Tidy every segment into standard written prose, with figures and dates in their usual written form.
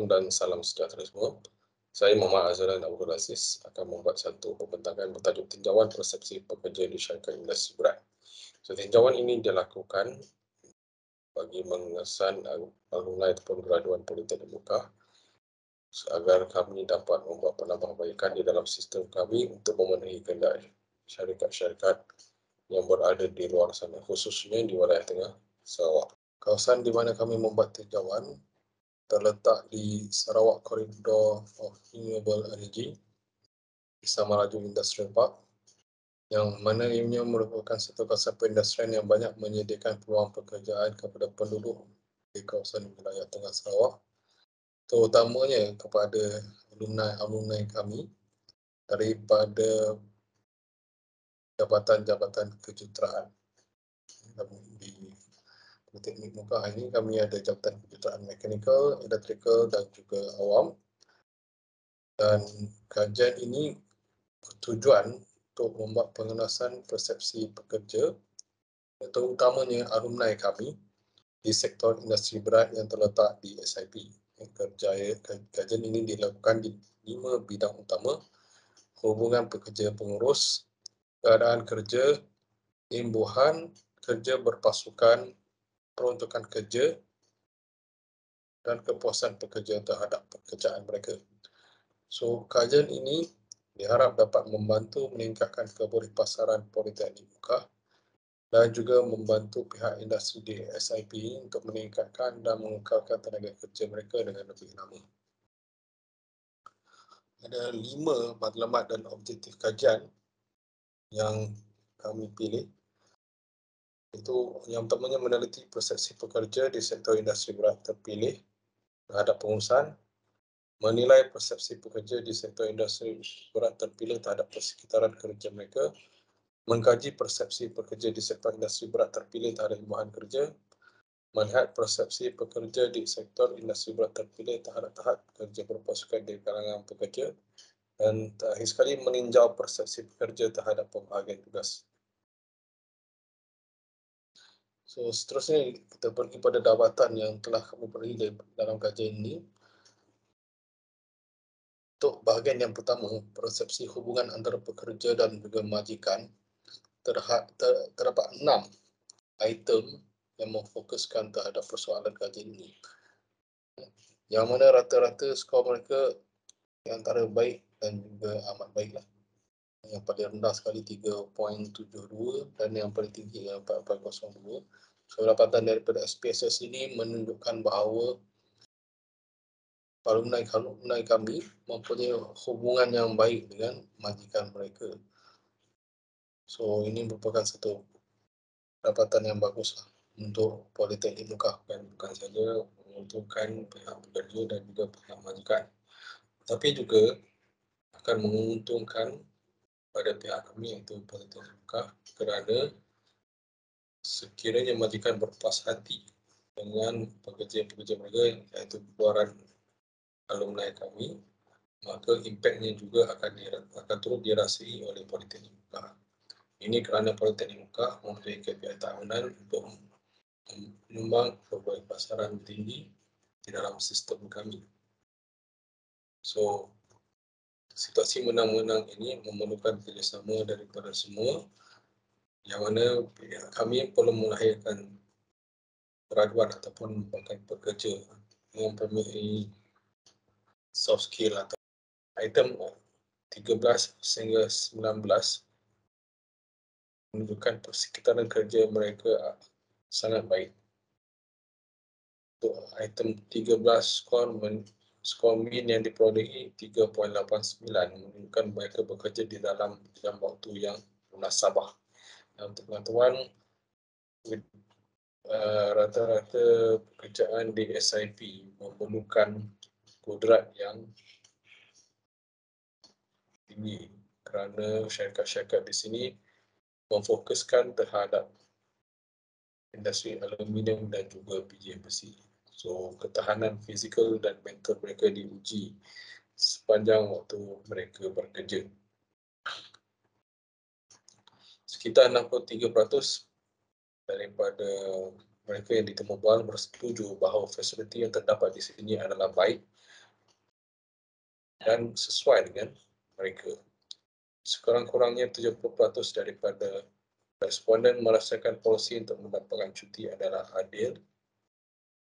Assalamualaikum dan salam sejahtera semua. Saya Muhammad Azharan Abdul Aziz akan membuat satu pembentakan bertajuk tinjauan persepsi pekerja di syarikat industri berat. So, tinjauan ini dilakukan bagi mengesan alumni ataupun graduan Politeknik Mekah agar kami dapat membuat penambahbaikan di dalam sistem kami untuk memenuhi kehendak syarikat-syarikat yang berada di luar sana, khususnya di wilayah tengah Sarawak. Kawasan di mana kami membuat tinjauan terletak di Sarawak Corridor of Renewable Energy di Samaraju Industrial Park, yang mana ianya merupakan satu kawasan perindustrian yang banyak menyediakan peluang pekerjaan kepada penduduk di kawasan wilayah tengah Sarawak, terutamanya kepada alumni kami daripada jabatan-jabatan kejuruteraan. Di Politeknik Mekah ini kami ada jabatan kejuruteraan mechanical, electrical dan juga awam. Dan kajian ini bertujuan untuk membuat pengenasan persepsi pekerja, terutamanya alumni kami di sektor industri berat yang terletak di SIP. Kajian ini dilakukan di 5 bidang utama: hubungan pekerja pengurus, keadaan kerja, imbuhan kerja berpasukan, peruntukan kerja, dan kepuasan pekerja terhadap pekerjaan mereka. So, kajian ini diharap dapat membantu meningkatkan kebolehpasaran Politeknik Mekah dan juga membantu pihak industri di SIP untuk meningkatkan dan mengekalkan tenaga kerja mereka dengan lebih lama. Ada 5 matlamat dan objektif kajian yang kami pilih. Itu yang pertamanya meneliti persepsi pekerja di sektor industri berat terpilih terhadap pengurusan, menilai persepsi pekerja di sektor industri berat terpilih terhadap persekitaran kerja mereka, mengkaji persepsi pekerja di sektor industri berat terpilih terhadap imbuhan kerja, melihat persepsi pekerja di sektor industri berat terpilih terhadap tahap kerja berpasukan di kalangan pekerja, dan terakhir sekali meninjau persepsi pekerja terhadap pembahagian tugas. So, seterusnya kita pergi pada dapatan yang telah kami beri dalam kajian ini. Untuk bahagian yang pertama, persepsi hubungan antara pekerja dan juga majikan, terdapat 6 item yang memfokuskan terhadap persoalan kajian ini. Yang mana rata-rata skor mereka di antara baik dan juga amat baiklah. Yang paling rendah sekali 3.72 dan yang paling tinggi 4.02. So, dapatan daripada SPSS ini menunjukkan bahawa alumni kami mempunyai hubungan yang baik dengan majikan mereka. So, ini merupakan satu dapatan yang bagus untuk Politeknik Mekah, bukan saja menguntungkan pihak pekerja dan juga pihak majikan, tapi juga akan menguntungkan pada pihak kami iaitu Politeknik Mekah, kerana sekiranya majikan berpuas hati dengan pekerja-pekerja mereka iaitu keluaran alumni kami, maka impaknya juga akan turut dirasai oleh Politeknik Mekah. Ini kerana Politeknik Mekah mempunyai KPI tahunan untuk menyumbang kebolehpasaran tinggi di dalam sistem kami. So, situasi menang-menang ini memerlukan kerjasama daripada semua, yang mana kami perlu melahirkan graduan ataupun bahkan pekerja yang mempunyai soft skill atau item 13 sehingga 19 menunjukkan persekitaran kerja mereka sangat baik. Untuk item 13, skor min yang diperolehi 3.89 menunjukkan mereka bekerja di dalam jam waktu yang munasabah. Untuk pengetahuan, rata-rata pekerjaan di SIP memerlukan kudrat yang tinggi kerana syarikat-syarikat di sini memfokuskan terhadap industri aluminium dan juga biji besi. So, ketahanan fizikal dan mental mereka diuji sepanjang waktu mereka bekerja. Sekitar 63% daripada mereka yang ditemu bual bersetuju bahawa fasiliti yang terdapat di sini adalah baik dan sesuai dengan mereka. Sekurang-kurangnya 70% daripada responden merasakan polisi untuk mendapatkan cuti adalah adil.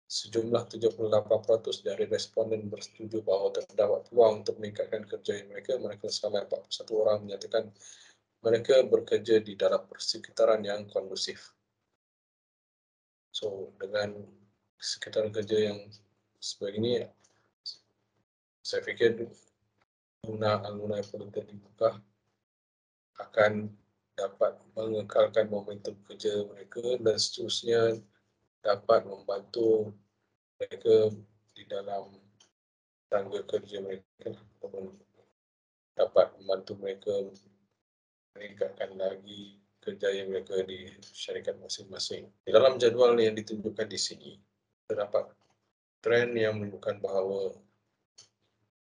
Sejumlah 78% dari responden bersetuju bahawa terdapat peluang untuk meningkatkan kerja mereka. Mereka sampai 41 orang menyatakan mereka bekerja di dalam persekitaran yang kondusif. So, dengan sekitaran kerja yang sebegini, saya fikir anggota politik dibuka akan dapat mengekalkan momentum kerja mereka dan seterusnya dapat membantu mereka di dalam tangga kerja mereka ataupun dapat membantu mereka meningkatkan lagi kerjaya mereka di syarikat masing-masing. Di dalam jadual yang ditunjukkan di sini, terdapat trend yang menunjukkan bahawa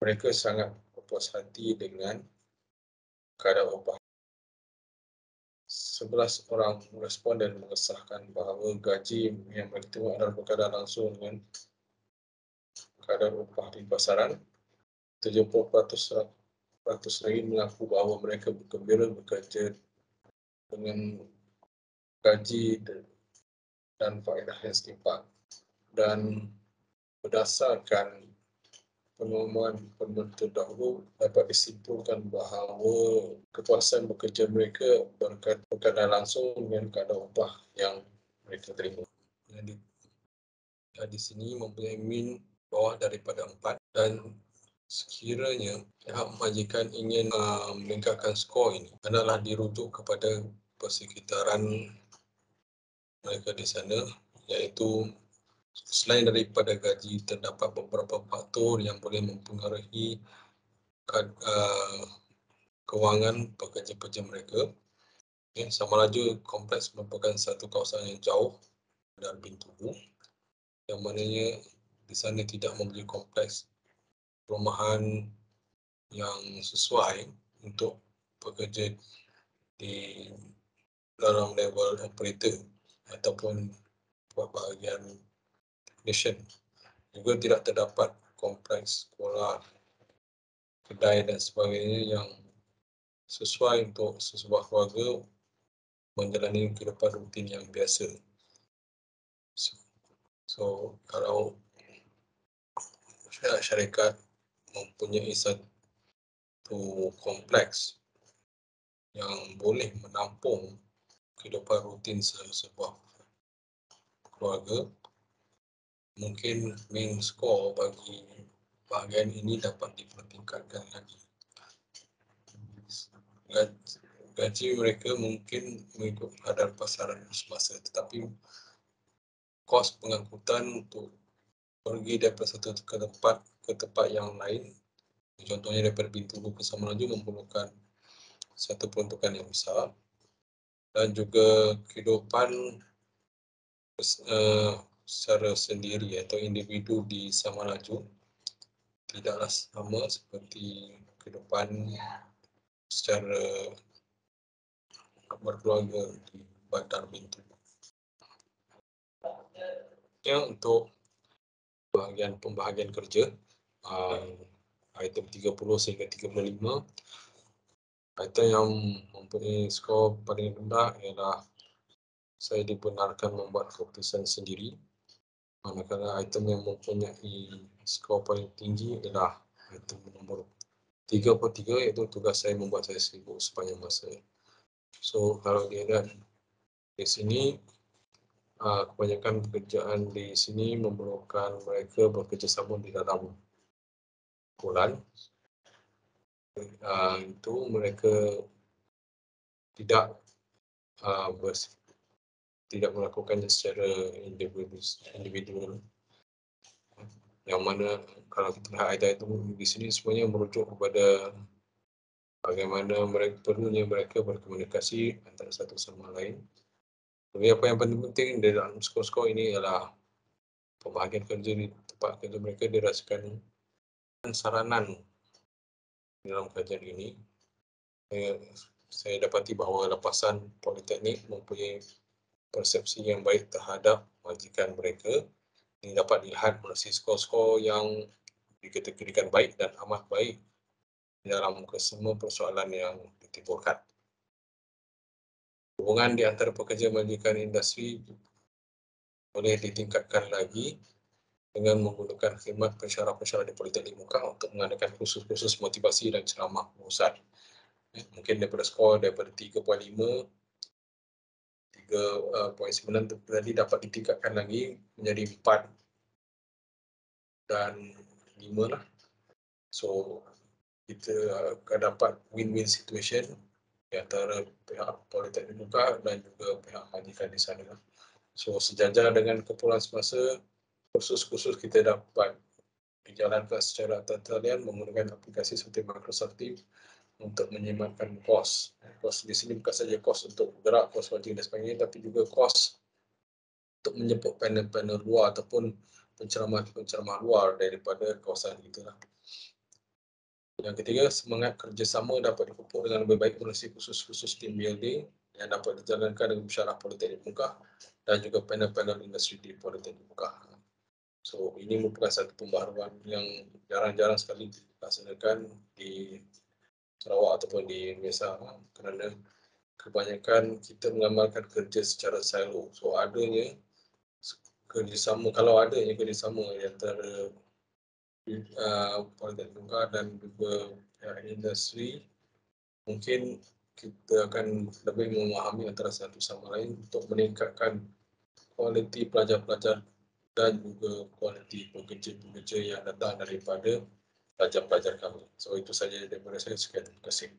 mereka sangat berpuas hati dengan kadar upah. 11 orang responden mengesahkan bahawa gaji yang mereka terima adalah berkadar langsung dengan kadar upah di pasaran. 70% lagi mengaku bahawa mereka bergembira bekerja dengan gaji dan faedah yang setimpal. Dan berdasarkan pengumuman terdahulu dapat disimpulkan bahawa kepuasan bekerja mereka berkaitan langsung dengan kadar upah yang mereka terima. Jadi di sini mempunyai min bawah daripada 4 dan sekiranya pihak majikan ingin meningkatkan skor ini adalah dirujuk kepada persekitaran mereka di sana, iaitu selain daripada gaji, terdapat beberapa faktor yang boleh mempengaruhi kewangan pekerja-pekerja mereka. Sama Laju kompleks merupakan satu kawasan yang jauh dari Bintulu, yang mananya di sana tidak mempunyai kompleks perumahan yang sesuai untuk pekerja di dalam level operator ataupun buat bahagian technician. Juga tidak terdapat kompleks sekolah, kedai dan sebagainya yang sesuai untuk sesebuah keluarga menjalani kehidupan rutin yang biasa. So kalau syarikat mempunyai satu kompleks yang boleh menampung kehidupan rutin sebuah keluarga, mungkin main score bagi bahagian ini dapat dipertingkatkan lagi. Gaji mereka mungkin mengikut kadar pasaran semasa, tetapi kos pengangkutan untuk pergi daripada satu ke tempat yang lain, contohnya daripada Bintulu ke Semenanjung, memerlukan satu peruntukan yang besar, dan juga kehidupan secara sendiri atau individu di Semenanjung tidaklah sama seperti kehidupan secara berkeluarga di Bandar Bintulu. Untuk pembahagian kerja, item 30 sehingga 35, item yang mempunyai skor paling rendah ialah saya dibenarkan membuat keputusan sendiri, manakala item yang mempunyai skor paling tinggi ialah item nombor 33, iaitu tugas saya membuat saya sibuk sepanjang masa. So kalau dilihat di sini, kebanyakan pekerjaan di sini memerlukan mereka bekerjasama di dalam bulan. Itu mereka tidak melakukannya secara individual. Yang mana kalau kita lihat item itu di sini semuanya merujuk kepada bagaimana mereka berkomunikasi antara satu sama lain. Tapi apa yang paling penting dalam skor-skor ini ialah pembahagian kerja di tempat kerja mereka dirasakan saranan dalam kajian ini. Saya dapati bahawa lapasan politeknik mempunyai persepsi yang baik terhadap majikan mereka. Ini dapat dilihat melalui skor-skor yang dikategorikan baik dan amat baik dalam kesemua persoalan yang ditimbulkan. Hubungan di antara pekerja majikan industri boleh ditingkatkan lagi dengan menggunakan khidmat pensyarah-pensyarah di Politeknik Muka untuk mengadakan kursus-kursus motivasi dan ceramah pengurusan. Mungkin daripada skor daripada 3.5, 3.9 tadi dapat ditingkatkan lagi menjadi 4 dan 5 lah. So, kita akan dapat win-win situation di antara pihak Politeknik Muka dan juga pihak majikan di sana. So, sejajar dengan keperluan semasa, kursus-kursus kita dapat dijalankan secara talian menggunakan aplikasi seperti Microsoft Teams untuk menyematkan kos. Kos di sini bukan saja kos untuk gerak, kos wajib dan sebagainya, tapi juga kos untuk menjemput panel-panel luar ataupun penceramah-penceramah luar daripada kawasan kita. Yang ketiga, semangat kerjasama dapat dipupuk dengan lebih baik melalui kursus-kursus team building yang dapat dijalankan dengan pensyarah Politeknik Muka dan juga panel-panel industri di Politeknik Muka. So, ini merupakan satu pembaharuan yang jarang-jarang sekali dilaksanakan di Sarawak ataupun di Malaysia kerana kebanyakan kita mengamalkan kerja secara silo. So, adanya kerjasama, kalau adanya kerjasama antara Politeknik Muka dan juga industri, mungkin kita akan lebih memahami antara satu sama lain untuk meningkatkan kualiti pelajar-pelajar dan juga kualiti pekerja-pekerja yang datang daripada pelajar-pelajar kami. So, itu saja daripada saya. Sekian, terima kasih.